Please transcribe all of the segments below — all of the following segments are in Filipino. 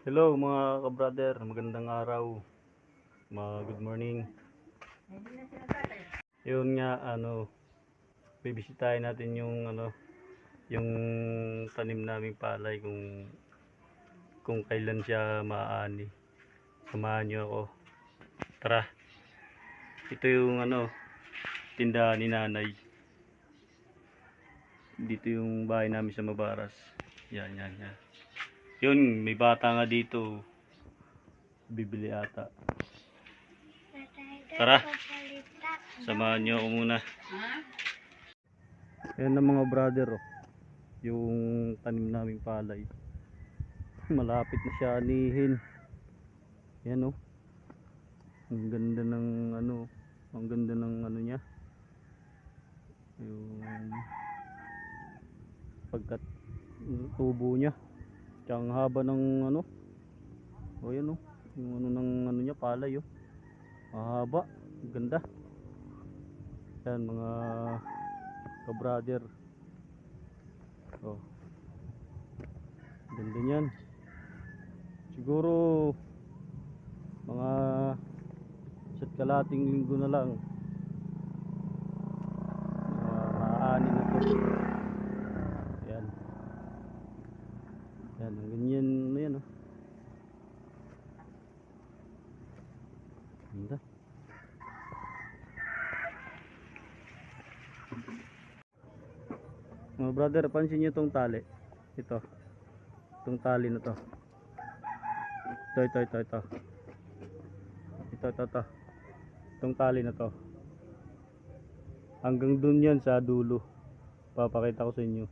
Hello mga ka-brother, magandang araw. Good morning. Yun nga bibisitahin natin yung yung tanim naming palay kung kailan siya maaani. Samahan niyo ako. Tara. Ito yung tindahan ni Nanay. Dito yung bahay namin sa Mabaras. Yan. Yun, may bata nga dito. Bibili ata. Tara. Samahan niyo ako muna. Ayan na mga brother, yung tanim naming palay. Malapit na siya anihin. Ayan ang ganda ng ang ganda ng niya. Yung pagkat tubo niya. Tsaka ang haba ng ayan yung ng niya palay mahaba, ganda. Yan mga ka-brother. Ganda niyan. Siguro mga isa't kalating linggo na lang maaani na to. Yan ang ganyan na yan ganda. Mga brother, pansin nyo itong tali. Itong tali na to. Ito. Itong tali na to. Hanggang dun yan sa dulo. Papakita ko sa inyo.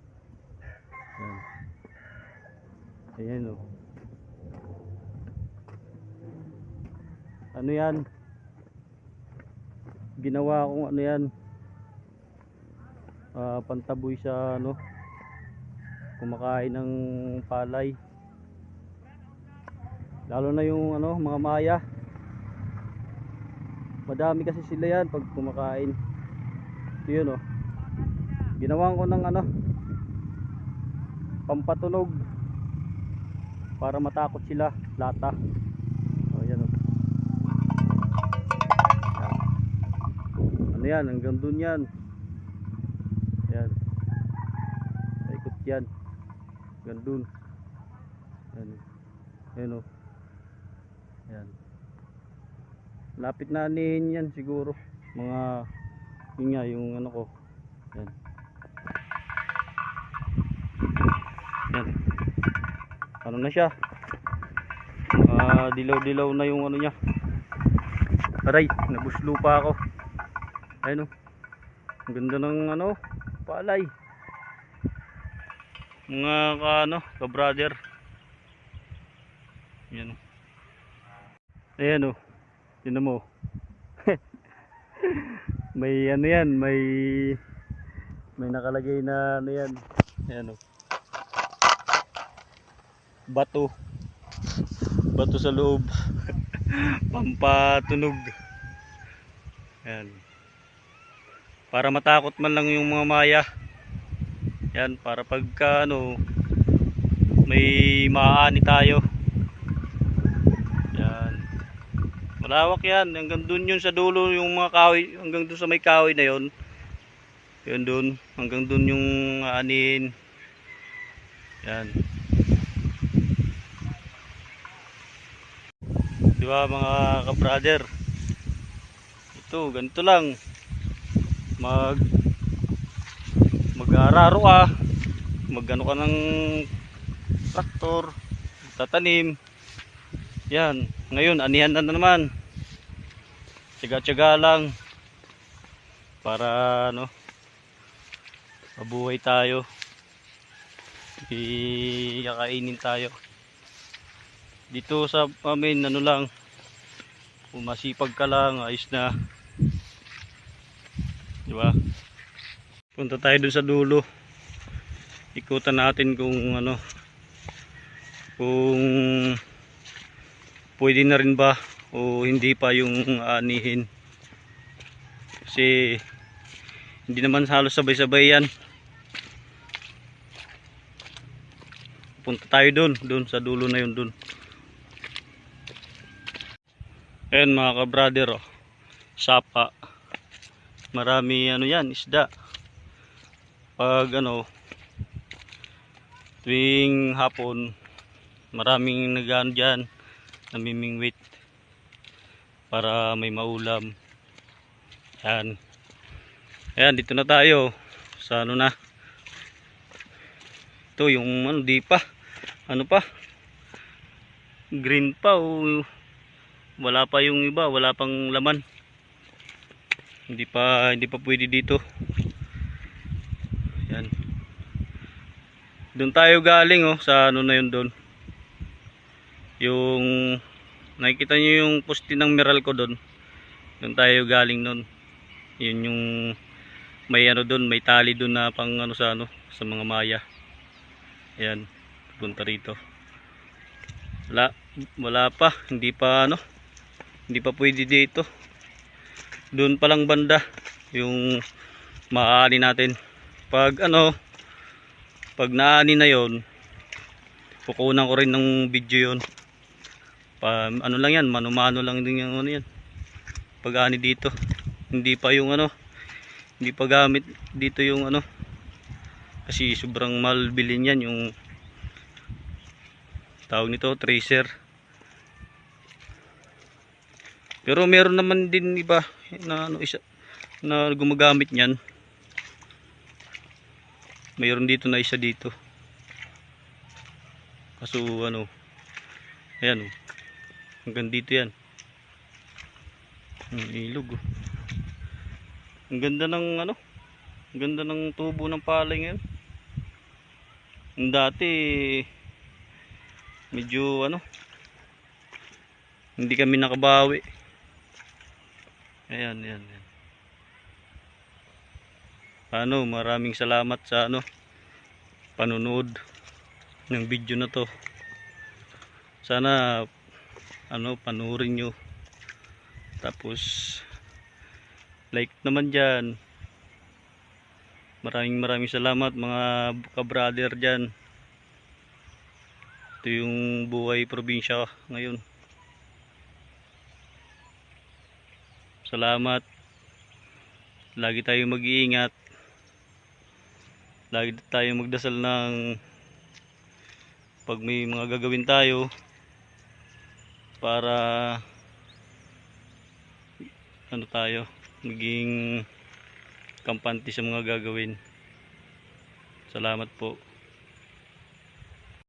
Ayan ano yan? Ginawa kong yan. Pantaboy sa kumakain ng palay, lalo na yung mga maya. Madami kasi sila yan pag kumakain. Ito yun ginawan ko ng pampatunog para matakot sila, lata. Yan yan, hanggang dun yan. Yan. Ikot yan. Gandun. Yan. Yan. Lapit na anihin yan siguro. Mga yun nga yung ko. Yan. Yan. Ano na siya? Dilaw-dilaw na yung niya. Aray, nabuslo pa ako. Ayun ang ganda ng palay. Mga ka-brother. Yan ayan tingnan mo. May yan, may nakalagay na yan. Ayan bato sa loob. Pampatunog. Yan. Para matakot man lang yung mga maya. Yan, para pagka may maaani tayo. Yan. Malawak yan. Hanggang dun yun sa dulo yung mga kahoy. Hanggang dun sa may kahoy na yun. Yun dun. Hanggang dun yung aanin. Yan. Diba mga ka-brother? Ito, ganito lang. Mag-araro magano ka ng traktor, tatanim. Yan, ngayon anihan na naman. Tiyaga-tiyaga lang para mabuhay tayo. Ikainin tayo. Dito sa amin lang, kung masipag ka lang, ayos na. Diba? Punta tayo dun sa dulo. Ikutan natin kung kung pwede na rin ba o hindi pa yung aanihin. Kasi hindi naman halos sabay-sabay yan. Punta tayo dun sa dulo na yun dun. Ayan mga ka-brother, oh. Sapa. Marami ano yan, isda. Pag ano, tuwing hapon, maraming nag-ano dyan, namimingwit para may maulam. Ayan. Ayan, dito na tayo. Sa ano na. Ito yung ano, di pa. Ano pa? Green pa o wala pa yung iba, wala pang laman. Hindi pa pwede dito. Yan. Doon tayo galing oh, sa ano na yun doon. Yung nakikita niyo yung poste ng Meralco doon. Doon tayo galing noon. Yun yung may ano doon, may tali doon na pang ano sa mga maya. Ayan, punta rito. Wala pa, hindi pa pwede dito. Doon pa lang banda yung maaani natin. Pag naani na yon, kukunan ko rin ng video yon. Ano lang yan, mano-mano lang din yung ano yan. Pag aani dito, hindi pa gamit dito yung ano. Kasi sobrang mahal bilhin yan yung tawag nito, tracer. Pero meron naman din iba na isa na gumagamit niyan. Mayroon dito na isa dito. Kaso ayan oh. Hanggang dito yan. Ilog oh. Ang ganda ng ang ganda ng tubo ng palay ngayon. Yung dati medyo hindi kami nakabawi. Ayan. Maraming salamat sa panunood ng video na to. Sana panuorin nyo. Tapos like naman dyan. Maraming salamat mga ka-brother dyan. Ito yung buhay probinsya ngayon. Salamat. Lagi tayong mag-iingat. Lagi tayong magdasal ng pag may mga gagawin tayo para tayo maging kampante sa mga gagawin. Salamat po.